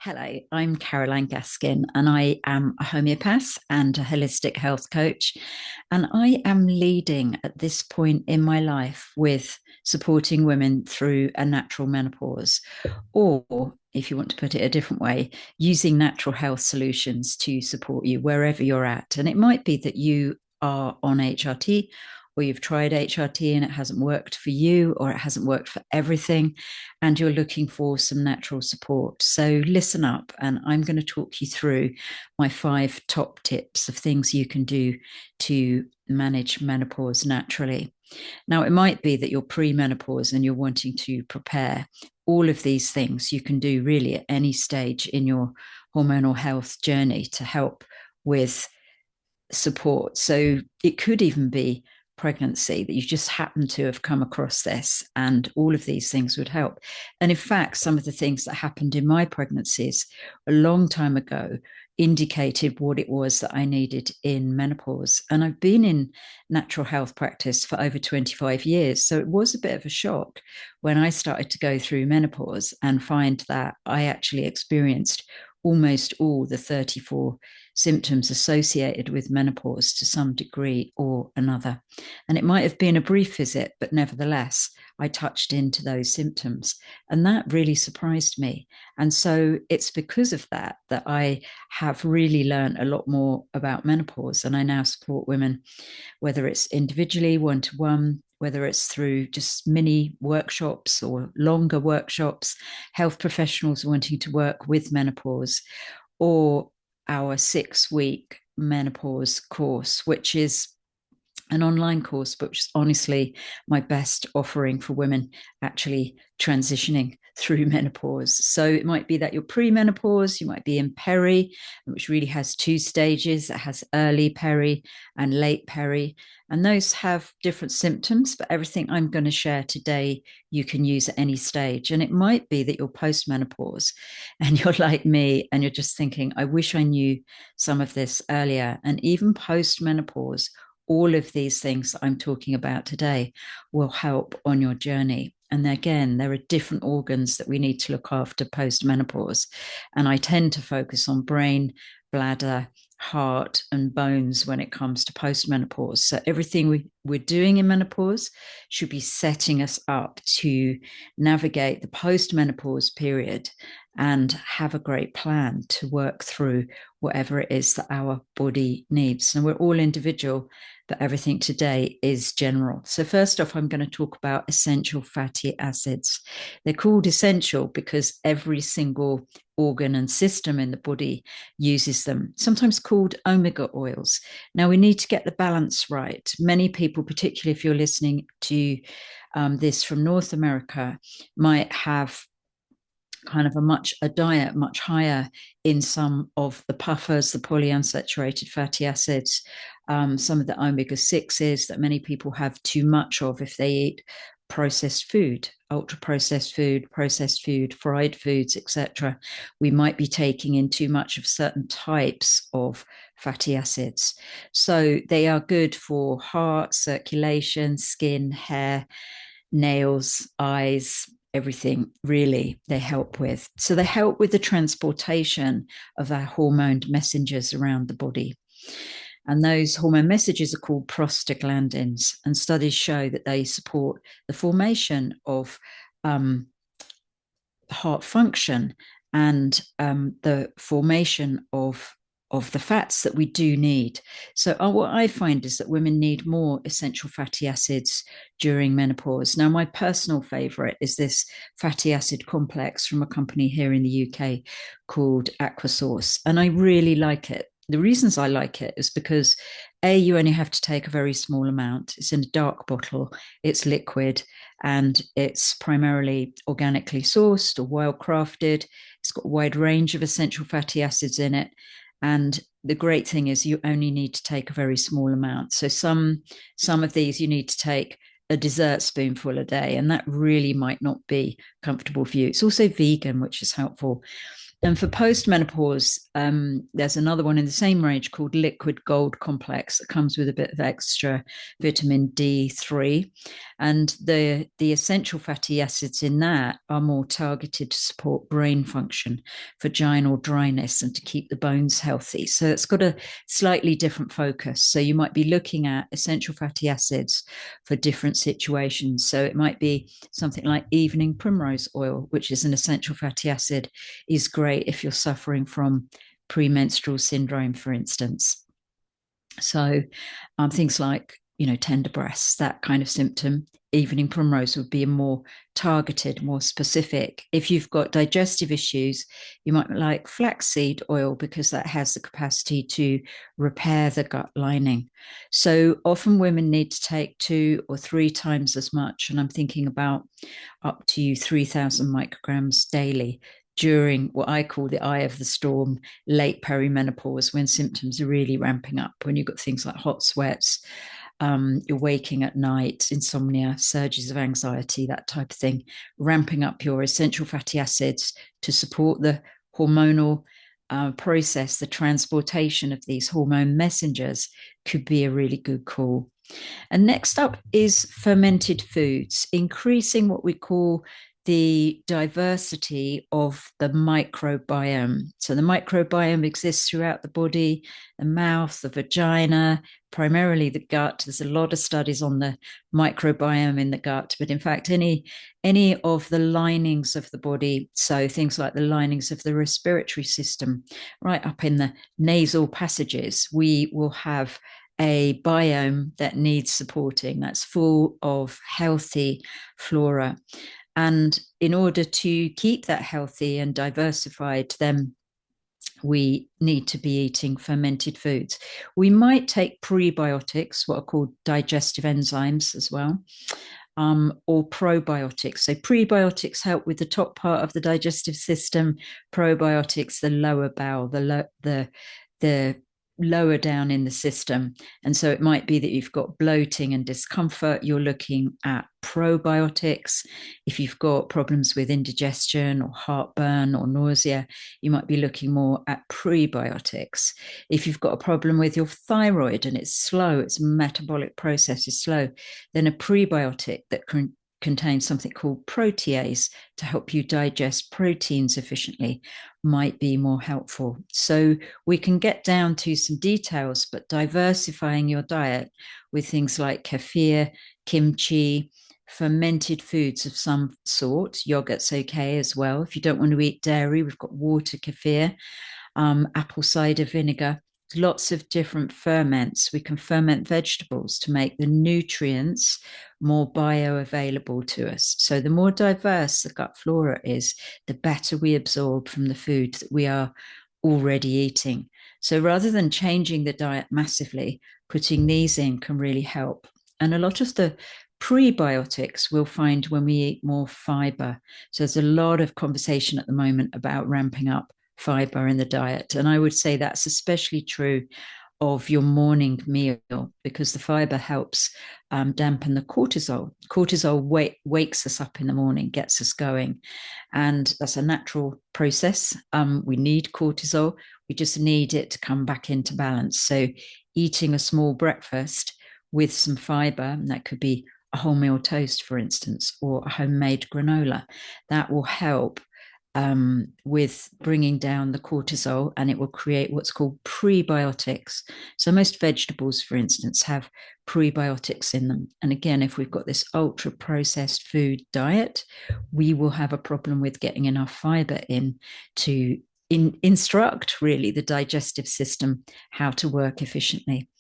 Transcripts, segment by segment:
Hello, I'm Caroline Gaskin, and I am a homeopath and a holistic health coach. And I am leading at this point in my life with supporting women through a natural menopause, or if you want to put it a different way, using natural health solutions to support you wherever you're at. And it might be that you are on HRT or you've tried HRT and it hasn't worked for you or it hasn't worked for everything and you're looking for some natural support. So listen up, and I'm going to talk you through my 5 top tips of things you can do to manage menopause naturally. Now, it might be that you're pre-menopause and you're wanting to prepare. All of these things you can do really at any stage in your hormonal health journey to help with support. So it could even be pregnancy that you just happen to have come across this, and all of these things would help. And in fact, some of the things that happened in my pregnancies a long time ago indicated what it was that I needed in menopause. And I've been in natural health practice for over 25 years. So it was a bit of a shock when I started to go through menopause and find that I actually experienced almost all the 34 symptoms associated with menopause to some degree or another. And it might have been a brief visit, but nevertheless, I touched into those symptoms. And that really surprised me. And so it's because of that that I have really learned a lot more about menopause. And I now support women, whether it's individually, one to one, whether it's through just mini workshops or longer workshops, health professionals wanting to work with menopause, or our 6-week menopause course, which is an online course, but which is honestly my best offering for women actually transitioning through menopause. So it might be that you're pre-menopause, you might be in peri, which really has 2 stages. It has early peri and late peri, and those have different symptoms, but everything I'm going to share today you can use at any stage. And it might be that you're post-menopause and you're like me and you're just thinking, I wish I knew some of this earlier. And even post-menopause, all of these things that I'm talking about today will help on your journey. And again, there are different organs that we need to look after post menopause. And I tend to focus on brain, bladder, heart, and bones when it comes to post menopause. So everything we're doing in menopause should be setting us up to navigate the post menopause period and have a great plan to work through whatever it is that our body needs. And we're all individual, but everything today is general. So first off, I'm going to talk about essential fatty acids. They're called essential because every single organ and system in the body uses them, sometimes called omega oils. Now, we need to get the balance right. Many people, particularly if you're listening to this from North America, might have kind of a diet much higher in some of the puffers, the polyunsaturated fatty acids, some of the omega-6s that many people have too much of if they eat processed food, ultra processed food, fried foods, etc. We might be taking in too much of certain types of fatty acids. So they are good for heart, circulation, skin, hair, nails, eyes, everything really they help with. So they help with the transportation of our hormone messengers around the body. And those hormone messages are called prostaglandins. And studies show that they support the formation of heart function and the formation of the fats that we do need. So what I find is that women need more essential fatty acids during menopause. Now, my personal favorite is this fatty acid complex from a company here in the UK called Aquasource, and I really like it. The reasons I like it is because you only have to take a very small amount. It's in a dark bottle, it's liquid, and it's primarily organically sourced or well crafted. It's got a wide range of essential fatty acids in it. And the great thing is you only need to take a very small amount. So some of these you need to take a dessert spoonful a day, and that really might not be comfortable for you. It's also vegan, which is helpful. And for postmenopause, there's another one in the same range called Liquid Gold Complex that comes with a bit of extra vitamin D3. And the essential fatty acids in that are more targeted to support brain function, vaginal dryness, and to keep the bones healthy. So it's got a slightly different focus. So you might be looking at essential fatty acids for different situations. So it might be something like evening primrose oil, which is an essential fatty acid, is great if you're suffering from premenstrual syndrome, for instance. So things like, tender breasts, that kind of symptom, evening primrose would be a more targeted, more specific. If you've got digestive issues, you might like flaxseed oil because that has the capacity to repair the gut lining. So often women need to take 2 or 3 times as much, and I'm thinking about up to 3,000 micrograms daily during what I call the eye of the storm, late perimenopause, when symptoms are really ramping up, when you've got things like hot sweats, you're waking at night, insomnia, surges of anxiety, that type of thing, ramping up your essential fatty acids to support the hormonal process, the transportation of these hormone messengers could be a really good call. And next up is fermented foods, increasing what we call the diversity of the microbiome. So the microbiome exists throughout the body, the mouth, the vagina, primarily the gut. There's a lot of studies on the microbiome in the gut, but in fact, any of the linings of the body, so things like the linings of the respiratory system, right up in the nasal passages, we will have a biome that needs supporting, that's full of healthy flora. And in order to keep that healthy and diversified, then we need to be eating fermented foods. We might take prebiotics, what are called digestive enzymes as well, or probiotics. So prebiotics help with the top part of the digestive system, probiotics, the lower bowel, the lower down in the system. And so it might be that you've got bloating and discomfort, you're looking at probiotics. If you've got problems with indigestion or heartburn or nausea, you might be looking more at prebiotics. If you've got a problem with your thyroid and it's slow, its metabolic process is slow, then a prebiotic that contains something called protease to help you digest proteins efficiently might be more helpful. So we can get down to some details, but diversifying your diet with things like kefir, kimchi, fermented foods of some sort. Yogurt's okay as well. If you don't want to eat dairy, we've got water kefir, apple cider vinegar, lots of different ferments. We can ferment vegetables to make the nutrients more bioavailable to us. So the more diverse the gut flora is, the better we absorb from the food that we are already eating. So rather than changing the diet massively, putting these in can really help. And a lot of the prebiotics we'll find when we eat more fiber. So there's a lot of conversation at the moment about ramping up fiber in the diet. And I would say that's especially true of your morning meal because the fiber helps dampen the cortisol. Cortisol wakes us up in the morning, gets us going. And that's a natural process. We need cortisol. We just need it to come back into balance. So eating a small breakfast with some fiber, and that could be a wholemeal toast, for instance, or a homemade granola, that will help with bringing down the cortisol, and it will create what's called prebiotics. So most vegetables, for instance, have prebiotics in them. And again, if we've got this ultra processed food diet, we will have a problem with getting enough fiber in to instruct really the digestive system how to work efficiently.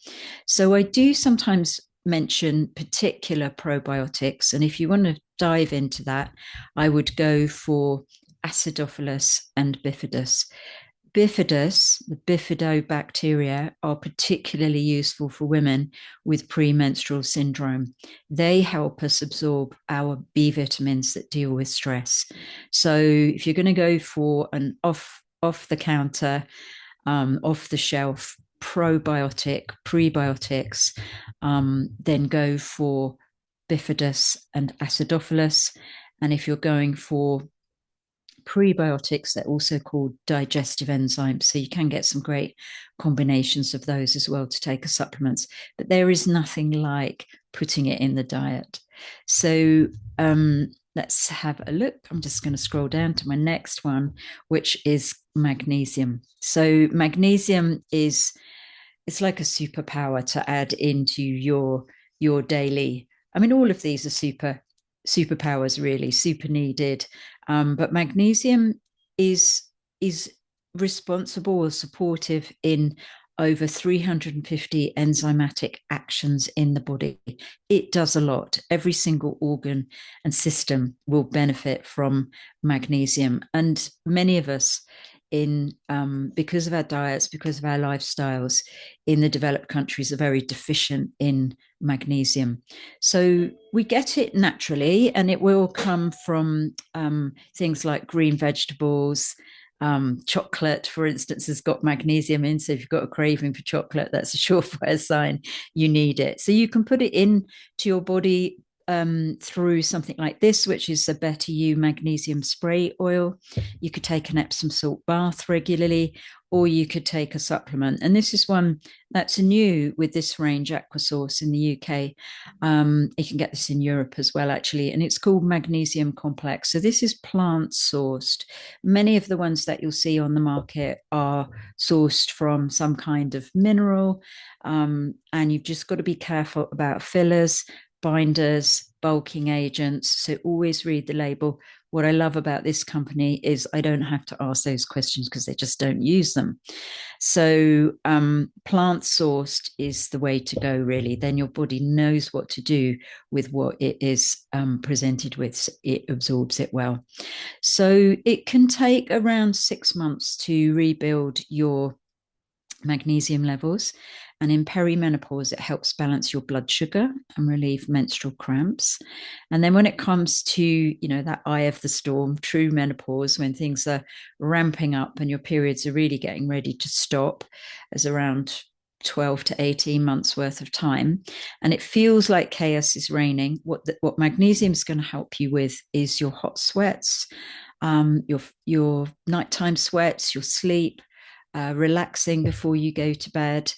So I do sometimes mention particular probiotics. And if you want to dive into that, I would go for acidophilus and bifidus. Bifidus, the bifidobacteria, are particularly useful for women with premenstrual syndrome. They help us absorb our B vitamins that deal with stress. So if you're going to go for an off the counter, off the shelf probiotic, prebiotics, then go for bifidus and acidophilus. And if you're going for Prebiotics, they're also called digestive enzymes. So you can get some great combinations of those as well to take as supplements. But there is nothing like putting it in the diet. So let's have a look. I'm just going to scroll down to my next one, which is magnesium. So magnesium is, it's like a superpower to add into your daily. I mean, all of these are superpowers, really, super needed. But magnesium is is responsible or supportive in over 350 enzymatic actions in the body. It does a lot. Every single organ and system will benefit from magnesium. And many of us, in because of our diets, because of our lifestyles in the developed countries, are very deficient in magnesium. So we get it naturally, and it will come from things like green vegetables. Chocolate, for instance, has got magnesium in. So if you've got a craving for chocolate, that's a surefire sign you need it. So you can put it in to your body through something like this, which is a Better You magnesium spray oil. You could take an Epsom salt bath regularly, or you could take a supplement. And this is one that's new with this range, Aquasource in the UK. You can get this in Europe as well, actually, and it's called Magnesium Complex. So this is plant sourced. Many of the ones that you'll see on the market are sourced from some kind of mineral, and you've just got to be careful about fillers, binders, bulking agents. So always read the label. What I love about this company is I don't have to ask those questions because they just don't use them. So plant sourced is the way to go, really. Then your body knows what to do with what it is presented with. So it absorbs it well. So it can take around 6 months to rebuild your magnesium levels. And in perimenopause, it helps balance your blood sugar and relieve menstrual cramps. And then when it comes to, that eye of the storm, true menopause, when things are ramping up and your periods are really getting ready to stop, as around 12 to 18 months worth of time, and it feels like chaos is reigning, what magnesium is going to help you with is your hot sweats, your nighttime sweats, your sleep, relaxing before you go to bed.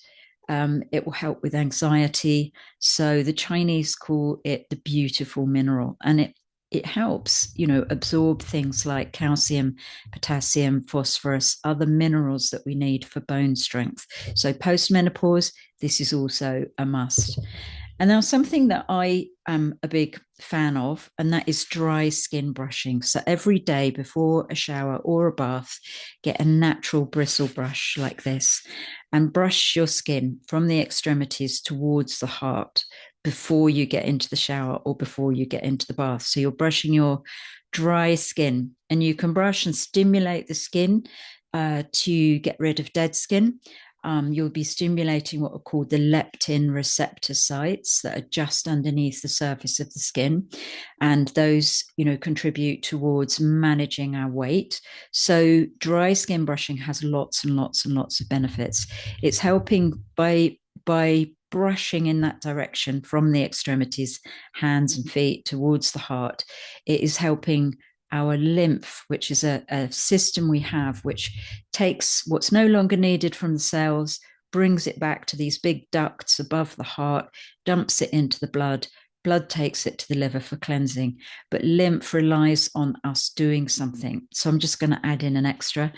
It will help with anxiety. So the Chinese call it the beautiful mineral, and it helps, absorb things like calcium, potassium, phosphorus, other minerals that we need for bone strength. So post menopause, this is also a must. And now something that I am a big fan of, and that is dry skin brushing. So every day before a shower or a bath, get a natural bristle brush like this and brush your skin from the extremities towards the heart before you get into the shower or before you get into the bath. So you're brushing your dry skin, and you can brush and stimulate the skin to get rid of dead skin. You'll be stimulating what are called the leptin receptor sites that are just underneath the surface of the skin. And those, contribute towards managing our weight. So dry skin brushing has lots and lots and lots of benefits. It's helping by brushing in that direction from the extremities, hands and feet towards the heart. It is helping our lymph, which is a system we have which takes what's no longer needed from the cells, brings it back to these big ducts above the heart, dumps it into the blood. Blood takes it to the liver for cleansing, but lymph relies on us doing something. So I'm just going to add in an extra.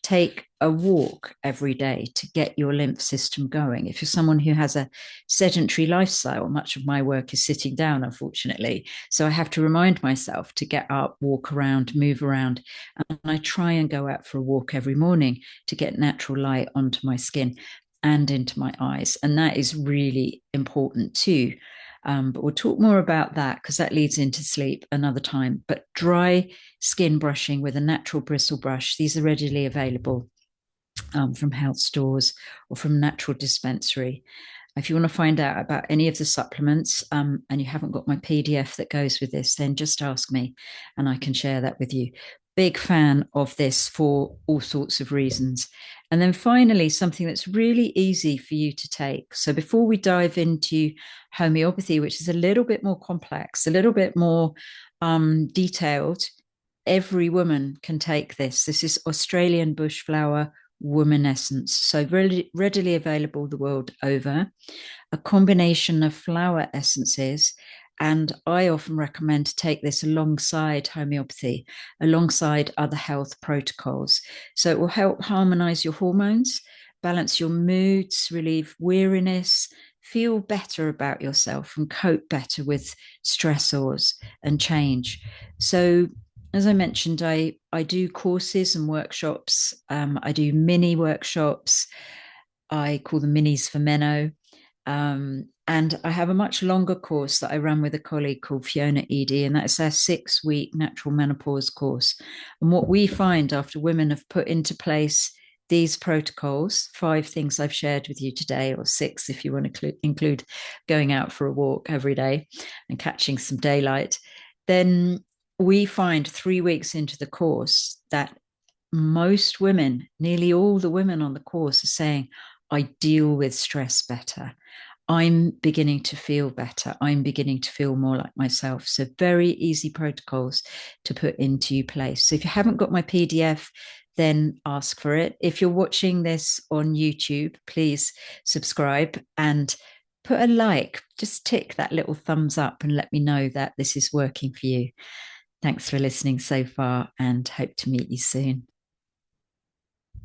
Take a walk every day to get your lymph system going. If you're someone who has a sedentary lifestyle, much of my work is sitting down, unfortunately. So I have to remind myself to get up, walk around, move around. And I try and go out for a walk every morning to get natural light onto my skin and into my eyes. And that is really important too. But we'll talk more about that because that leads into sleep another time. But dry skin brushing with a natural bristle brush, these are readily available from health stores or from natural dispensary. If you want to find out about any of the supplements and you haven't got my PDF that goes with this, then just ask me and I can share that with you. Big fan of this for all sorts of reasons. And then finally, something that's really easy for you to take. So before we dive into homeopathy, which is a little bit more complex, a little bit more detailed, every woman can take this. This is Australian bushflower woman essence, so readily available the world over, a combination of flower essences. And I often recommend to take this alongside homeopathy, alongside other health protocols. So it will help harmonize your hormones, balance your moods, relieve weariness, feel better about yourself, and cope better with stressors and change. So, as I mentioned, I do courses and workshops. I do mini workshops. I call them minis for Menno. And I have a much longer course that I run with a colleague called Fiona Eady, and that's our 6-week natural menopause course. And what we find after women have put into place these protocols, 5 things I've shared with you today, or 6 if you want to include going out for a walk every day and catching some daylight, then we find 3 weeks into the course that most women, nearly all the women on the course, are saying, I deal with stress better. I'm beginning to feel better. I'm beginning to feel more like myself. So, very easy protocols to put into place. So, if you haven't got my PDF, then ask for it. If you're watching this on YouTube, please subscribe and put a like. Just tick that little thumbs up and let me know that this is working for you. Thanks for listening so far and hope to meet you soon.